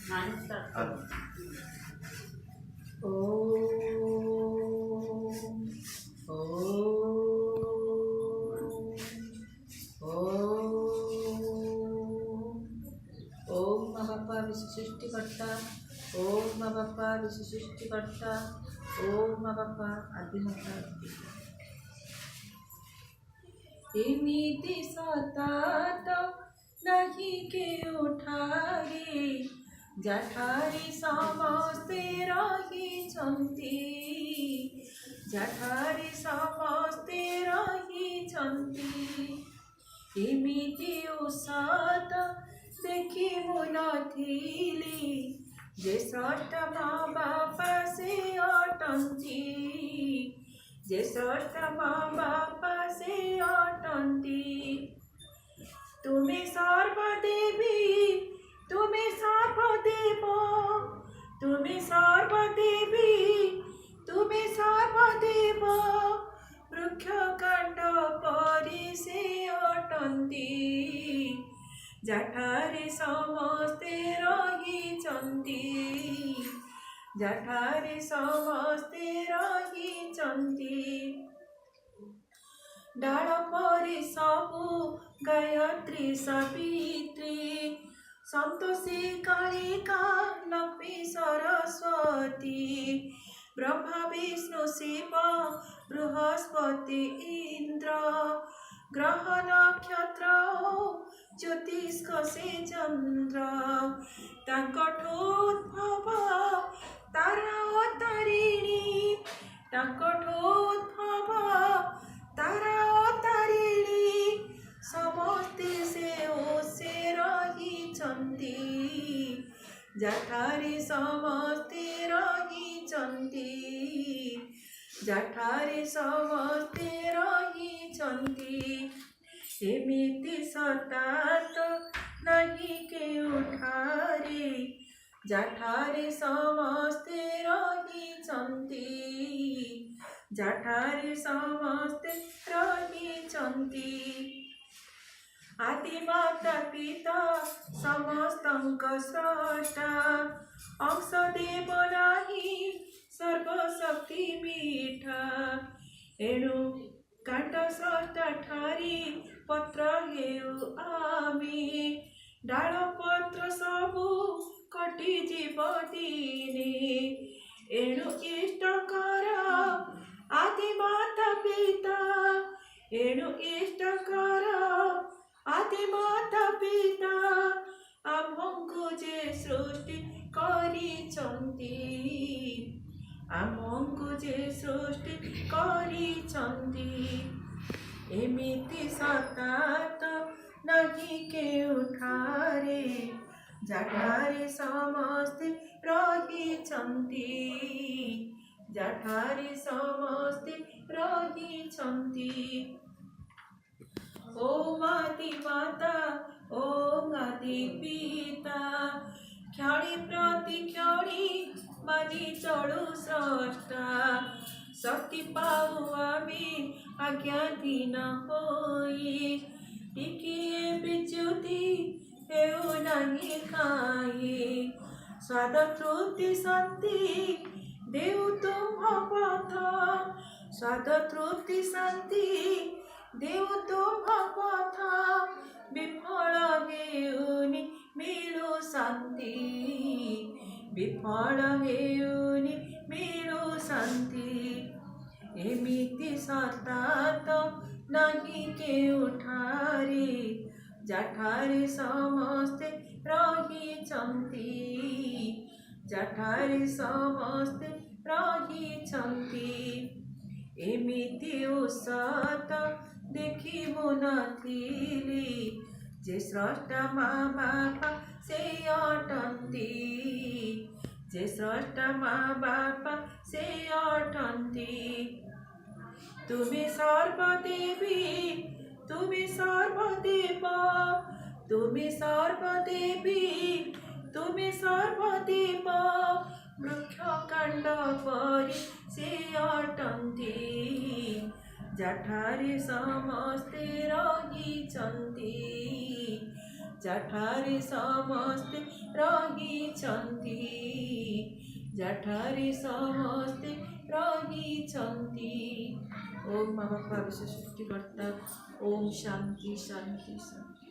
ओम माँ बापा विश्व सृष्टिकर्ता, ओम माँ बापा विश्व सृष्टिकर्ता, ओम माँ बापा आदिमाता। एमिति सतात नहीं के उठारे, जठारे समस्ते रहिछन्ति, जठारे समस्ते रहिछन्ति। एमिति उसात देखि मु नथिली, जे स्रष्टा माँ बापा से अटन्ति, जे स्रष्टा माँ बापा से अटन्ति। तुम्हें सर्वदेवी, तुम्हें सर्वदेव, तुम्हें सर्वदेवी, तुम्हें सर्वदेव, वृक्षकाण्ड परि से अटन्ति, जठारे समस्ते रहिछन्ति, जठारे समस्ते रहिछन्ति। डाल परि सबु गायत्री सावित्री, सन्तोषी कालिका लक्ष्मी सरस्वती, ब्रह्मा विष्णु शिव बृहस्पति इंद्र, ग्रह नक्षत्र ज्योतिष से चंद्र, तांकठोद्भव तारा अवतारिणी, तांकठोद्भव तारा अवतारिणी, समस्ते से ओसे रहिछन्ति, जठारे समस्ते रहिछन्ति, जठारे समस्ते रहिछन्ति। एमिति सतात नहीं के उठारे, जठारे समस्ते रहिछन्ति, जठारे समस्ते रहिछन्ति। आदिमाता पिता समस्तंक स्रष्टा, अंशदेव नाही सर्वशक्ति मीठा, एणु कांड स्रष्टा ठारी पत्र हेउ आमी, डाल पत्र सबु कटि जीव दिने, एणु इष्ट कर आदिमाता पिता, एणु इष्ट कर आदिमाता पिता, आमंकु जे सृष्टि करिछन्ति, आमंकु जे सृष्टि करिछन्ति। एमिति सतात नहीं के उठारे, जठारे समस्ते रहिछन्ति, जठारे समस्ते रहिछन्ति। ओम आदिमाता, ओम आदि पिता, क्षणी प्रति क्षणी मानि चलु स्रष्टा, शक्ति पाऊ आमी आज्ञाधीन होई, टिकिए विच्युति हेउ नहीं खाई, स्वाद तृप्ति शांति देउ तुम पथ, स्वाद तृप्ति शांति देउ तुम पथ, विफल हेउनि मिलु शांति, विफल हेउनि मिलु शांति। एमिति सतात नहीं के उठारे, जठारे समस्ते रहिछन्ति, जठारे समस्ते रहिछन्ति। एमिति उसात देखिबु नथिली, जे स्रष्टा माँ बापा से अटन्ति, जे स्रष्टा माँ बापा से अटन्ति। तुम्हें सर्वदेवी, तुम्हें सर्वदेव, तुम्हें सर्वदेवी, तुम्हें सर्वदेव, वृक्षकाण्ड परि से अटन्ति, जठारे समस्ते रहिछन्ति, जठारे समस्ते रहिछन्ति जठारे समस्ते रहिछन्ति। ओम माँ बापा विश्व सृष्टिकर्ता। ओम शांति शांति शांति।